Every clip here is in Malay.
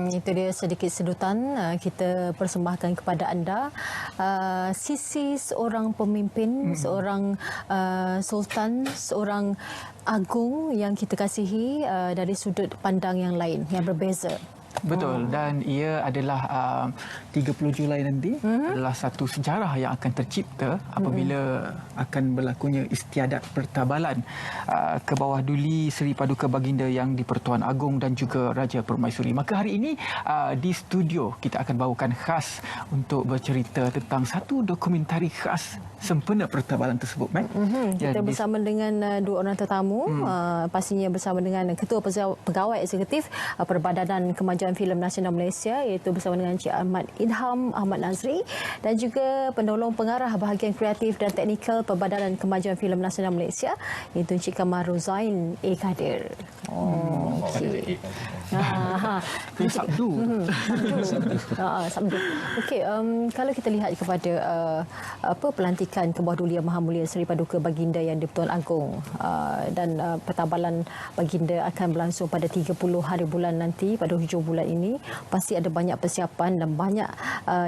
Itu dia sedikit sedutan kita persembahkan kepada anda sisi seorang pemimpin, seorang sultan, seorang agung yang kita kasihi dari sudut pandang yang lain, yang berbeza. Betul, dan ia adalah 30 Julai nanti adalah satu sejarah yang akan tercipta apabila akan berlakunya istiadat pertabalan ke bawah duli Seri Paduka Baginda Yang di-Pertuan Agong dan juga Raja Permaisuri. Maka hari ini di studio kita akan bawakan khas untuk bercerita tentang satu dokumentari khas sempena pertabalan tersebut, Mac. Kita bersama dengan dua orang tetamu, pastinya bersama dengan Ketua Pegawai Eksekutif Perbadanan Kemajuan Filem Nasional Malaysia, iaitu bersama dengan Encik Ahmad Idham Ahmad Nazri, dan juga penolong pengarah bahagian kreatif dan teknikal Perbadanan Kemajuan Filem Nasional Malaysia, iaitu Encik Kamaruzain A. Kadir. Okey. Sabtu. Sabtu. Okey, kalau kita lihat kepada pelantikan ke bawah duli Yang Maha Mulia Seri Paduka Baginda Yang di-Pertuan Agong, dan pertabalan baginda akan berlangsung pada 30 hari bulan nanti, pada hujung bulan ini. Pasti ada banyak persiapan dan banyak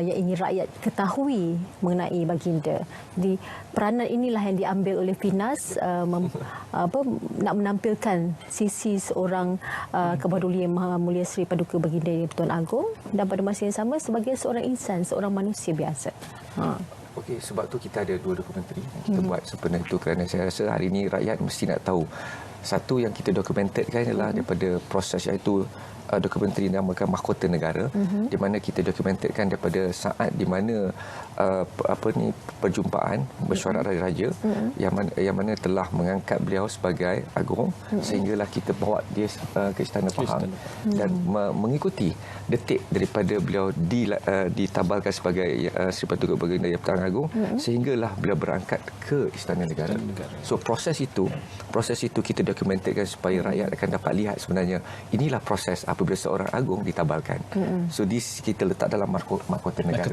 yang ingin rakyat ketahui mengenai baginda. Jadi peranan inilah yang diambil oleh Finas nak menampilkan sisi seorang ke bawah duli Yang Maha Mulia Seri Paduka Baginda Yang di-Pertuan Agong, dan pada masa yang sama sebagai seorang insan, seorang manusia biasa. Okey, sebab tu kita ada dua dokumentari yang kita buat sebenarnya itu, kerana saya rasa hari ini rakyat mesti nak tahu. Satu yang kita dokumentkan adalah daripada proses, iaitu dokumentari dinamakan Mahkota Negara, di mana kita dokumentkan daripada saat di mana perjumpaan mesyuarat raja-raja yang mana telah mengangkat beliau sebagai agung, sehinggalah kita bawa dia ke Istana Pahang dan mengikuti detik daripada beliau ditabalkan sebagai Seri Paduka Baginda Yang di-Pertuan Agong, sehinggalah beliau berangkat ke Istana Negara. So proses itu kita dokumentkan supaya rakyat akan dapat lihat sebenarnya inilah proses apabila seorang agung ditabalkan. So this kita letak dalam Mahkota Negara.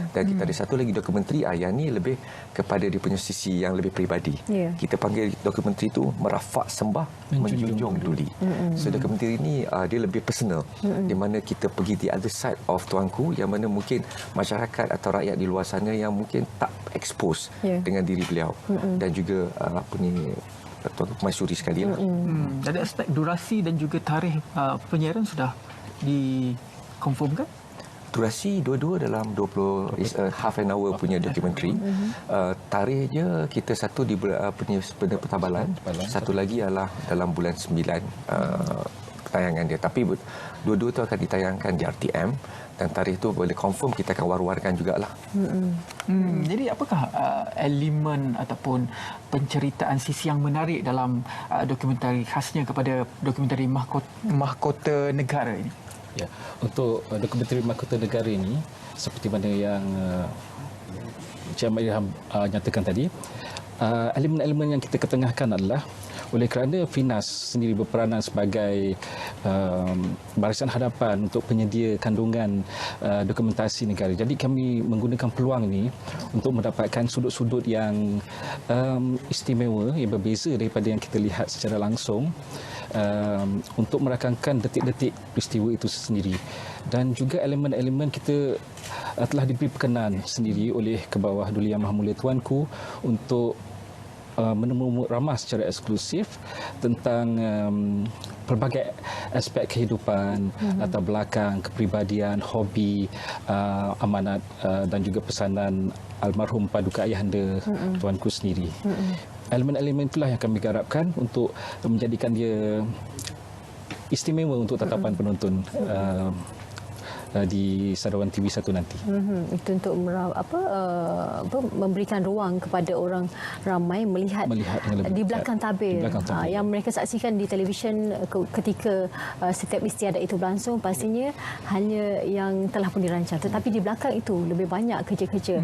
Dan kita ada satu lagi dokumentari yang ni lebih kepada dia punya sisi yang lebih peribadi. Kita panggil dokumentari itu Merafak Sembah Menjunjung Duli. So dokumentari ini dia lebih personal, di mana kita pergi the other side of Tuanku, yang mana mungkin masyarakat atau rakyat di luar sana yang mungkin tak expose dengan diri beliau, dan juga Tuan Permaisuri sekali lah. Dari aspek durasi dan juga tarikh penyiaran sudah dikonfirmkan? Durasi dua-dua dalam 20 half an hour punya dokumentari. Tarikh je kita satu di punya pertabalan, satu lagi ialah dalam bulan 9 tayangan dia. Tapi dua-dua tu akan ditayangkan di RTM, dan tarikh tu boleh confirm, kita akan war-warkan jugalah. Jadi apakah elemen ataupun penceritaan sisi yang menarik dalam dokumentari, khasnya kepada dokumentari Mahkota Negara ini? Ya, untuk dokumentari Mahkota Negara ini, seperti mana yang Encik Ahmad Ilham nyatakan tadi, elemen-elemen yang kita ketengahkan adalah oleh kerana Finas sendiri berperanan sebagai barisan hadapan untuk penyedia kandungan dokumentasi negara. Jadi kami menggunakan peluang ini untuk mendapatkan sudut-sudut yang istimewa, yang berbeza daripada yang kita lihat secara langsung, untuk merakamkan detik-detik peristiwa itu sendiri. Dan juga elemen-elemen kita telah diberi perkenan sendiri oleh Kebawah Duli Yang Maha Mulia Tuanku untuk menemu ramah secara eksklusif tentang pelbagai aspek kehidupan, latar belakang, kepribadian, hobi, amanat dan juga pesanan almarhum Paduka Ayahanda Tuanku sendiri. Elemen-elemen itulah yang kami garapkan untuk menjadikan dia istimewa untuk tatapan penonton di saluran TV1 nanti. Itu untuk memberikan ruang kepada orang ramai melihat dengan lebih di dekat. belakang tabir, Di belakang tabir. yang mereka saksikan di televisyen ketika setiap istiadat itu berlangsung, pastinya hanya yang telah pun dirancang, tetapi di belakang itu lebih banyak kerja-kerja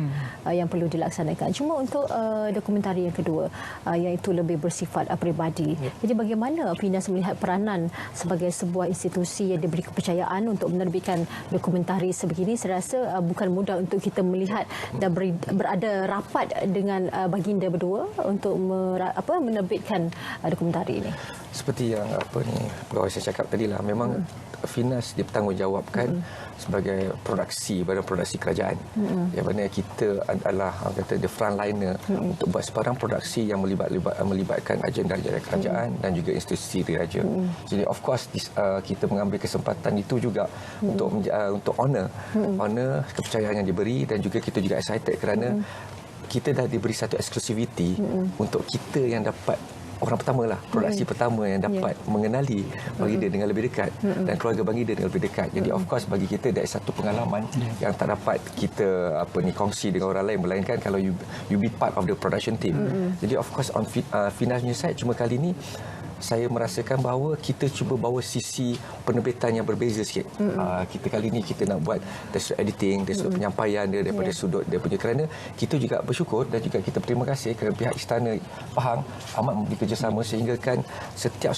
yang perlu dilaksanakan. Cuma untuk dokumentari yang kedua, iaitu lebih bersifat peribadi. Jadi bagaimana Finas melihat peranan sebagai sebuah institusi yang diberi kepercayaan untuk menerbitkan dokumentari sebegini? Saya rasa bukan mudah untuk kita melihat dan berada rapat dengan baginda berdua untuk menerbitkan dokumentari ini. Seperti yang pegawai saya cakap tadi lah, memang Finas dipertanggungjawabkan sebagai badan produksi kerajaan, yang mana kita adalah the frontliner untuk buat sebarang produksi yang melibatkan agenda-agenda kerajaan dan juga institusi diraja. Jadi of course kita mengambil kesempatan itu juga untuk honor kepercayaan yang diberi, dan juga kita juga excited kerana kita dah diberi satu eksklusiviti untuk kita yang dapat orang pertama lah, produksi pertama yang dapat mengenali baginda dengan lebih dekat dan keluarga baginda dengan lebih dekat. Jadi of course bagi kita ada satu pengalaman yang tak dapat kita kongsi dengan orang lain, melainkan kalau you be part of the production team. Jadi of course on Finas punya side, cuma kali ni saya merasakan bahawa kita cuba bawa sisi penerbitan yang berbeza sikit. Kita kali ni kita nak buat dari sudut editing, dari sudut penyampaian dia, daripada sudut dia punya, kerana kita juga bersyukur dan juga kita berterima kasih kerana pihak Istana Pahang amat memberi kerjasama sehingga kan setiap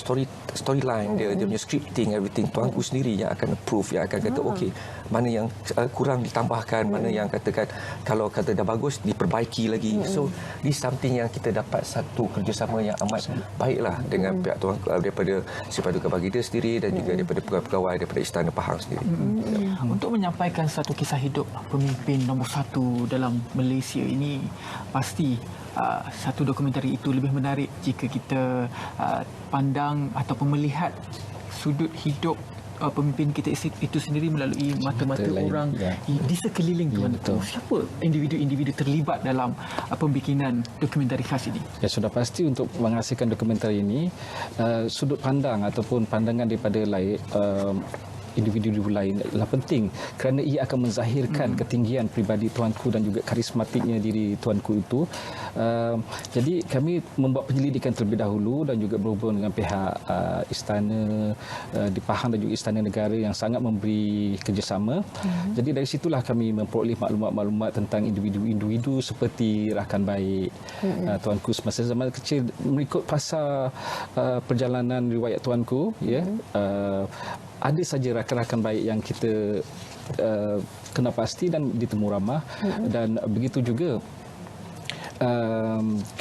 storyline dia punya scripting, everything, tuanku sendiri yang akan approve, yang akan kata okey, mana yang kurang ditambahkan, mana yang katakan kalau kata dah bagus diperbaiki lagi. So this something yang kita dapat satu kerjasama yang amat baiklah dengan pihak tuan daripada Si Paduka Baginda sendiri dan juga daripada pegawai-pegawai daripada Istana Pahang sendiri. Untuk menyampaikan satu kisah hidup pemimpin nombor 1 dalam Malaysia ini, pasti satu dokumentari itu lebih menarik jika kita pandang ataupun melihat sudut hidup pemimpin kita itu sendiri melalui mata-mata orang di sekeliling tuan itu. Siapa individu-individu terlibat dalam pembikinan dokumentari khas ini? Ya, sudah pasti untuk menghasilkan dokumentari ini, sudut pandang ataupun pandangan daripada lain individu lain adalah penting kerana ia akan menzahirkan ketinggian peribadi tuanku dan juga karismatiknya diri tuanku itu. Jadi kami membuat penyelidikan terlebih dahulu dan juga berhubung dengan pihak istana di Pahang dan juga Istana Negara yang sangat memberi kerjasama. Jadi dari situlah kami memperoleh maklumat-maklumat tentang individu-individu seperti rakan baik tuanku semasa zaman kecil, mengikut pasal perjalanan riwayat tuanku, ya. Ada saja rakan-rakan baik yang kita kenal pasti dan ditemu ramah, dan begitu juga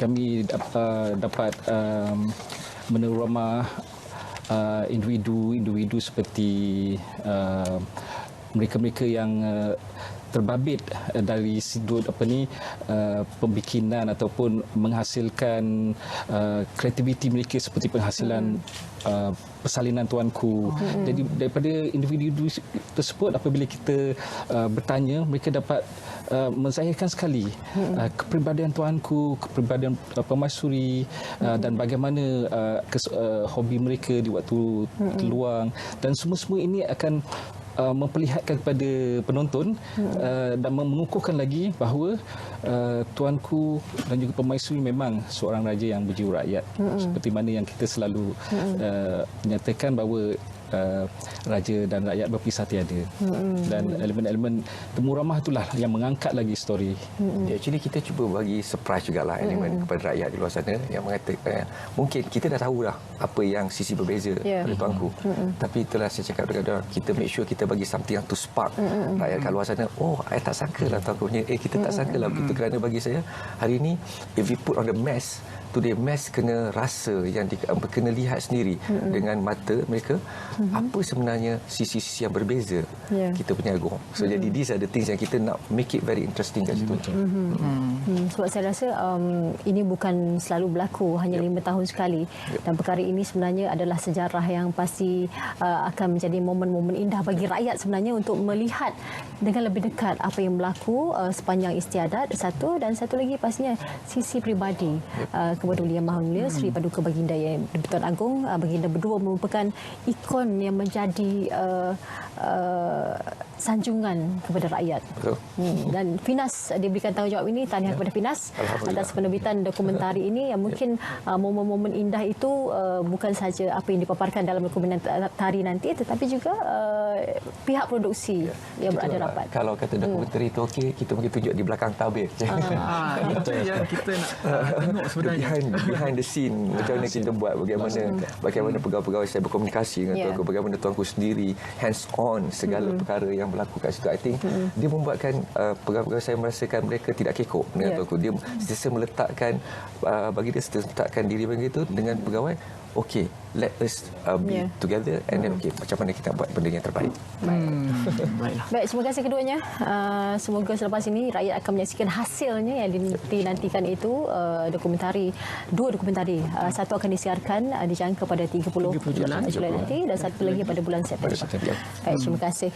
kami dapat meneru ramah individu seperti mereka-mereka yang terbabit dari sudut pembikinan ataupun menghasilkan kreativiti mereka seperti penghasilan persalinan tuanku. Jadi daripada individu tersebut, apabila kita bertanya, mereka dapat menzahirkan sekali kepribadian tuanku, kepribadian permaisuri, dan bagaimana hobi mereka di waktu terluang, dan semua ini akan memperlihatkan kepada penonton dan mengukuhkan lagi bahawa tuanku dan juga permaisuri memang seorang raja yang berjiwa rakyat, seperti mana yang kita selalu menyatakan bahawa raja dan rakyat berpisah tiada. Dan elemen-elemen temu ramah itulah yang mengangkat lagi story. Actually kita cuba bagi surprise jugalah elemen kepada rakyat di luar sana yang mengatakan mungkin kita dah tahu dah apa yang sisi berbeza pada tuanku, tapi itulah saya cakap dekat kita make sure kita bagi something yang to spark rakyat kat luar sana. Oh, I tak sangka lah tuanku punya, kita tak sangka lah begitu, kerana bagi saya hari ini if we put on the mass today, mass kena rasa, yang kena lihat sendiri dengan mata mereka apa sebenarnya sisi-sisi yang berbeza kita punya agung. So jadi these are the things yang kita nak make it very interesting kat situ. Sebab saya rasa ini bukan selalu berlaku, hanya 5 tahun sekali, dan perkara ini sebenarnya adalah sejarah yang pasti akan menjadi momen-momen indah bagi rakyat sebenarnya untuk melihat dengan lebih dekat apa yang berlaku sepanjang istiadat satu, dan satu lagi pastinya sisi peribadi Kepada Yang Maha Mulia Seri Paduka Baginda yang Dipertuan Agong Baginda berdua merupakan ikon yang menjadi sanjungan kepada rakyat. Betul. Dan Finas diberikan tanggungjawab ini, tahniah kepada Finas atas penerbitan dokumentari ini yang mungkin momen-momen indah itu bukan saja apa yang dipaparkan dalam dokumentari nanti, tetapi juga pihak produksi yang berada Itulah, rapat. Kalau kata dokumentari itu okey, kita mungkin tunjuk di belakang tabir. Itu yang kita nak tengok sebenarnya. Behind the scene, macam mana kita buat, bagaimana pegawai-pegawai saya berkomunikasi dengan tuanku, bagaimana tuanku sendiri hands on segala perkara yang berlaku kat situ. I think dia membuatkan pegawai-pegawai saya merasakan mereka tidak kekok dengan tuanku. Dia sentiasa meletakkan bagi dia sentiasa meletakkan diri begitu dengan pegawai. Okay, let us be together and then macam mana kita buat benda yang terbaik. Baiklah. Baik, terima kasih keduanya. Semoga selepas ini rakyat akan menyaksikan hasilnya yang dinantikan itu dua dokumentari. Satu akan disiarkan dijangka pada 30 Julai nanti dan satu lagi pada bulan September. Baik, terima kasih.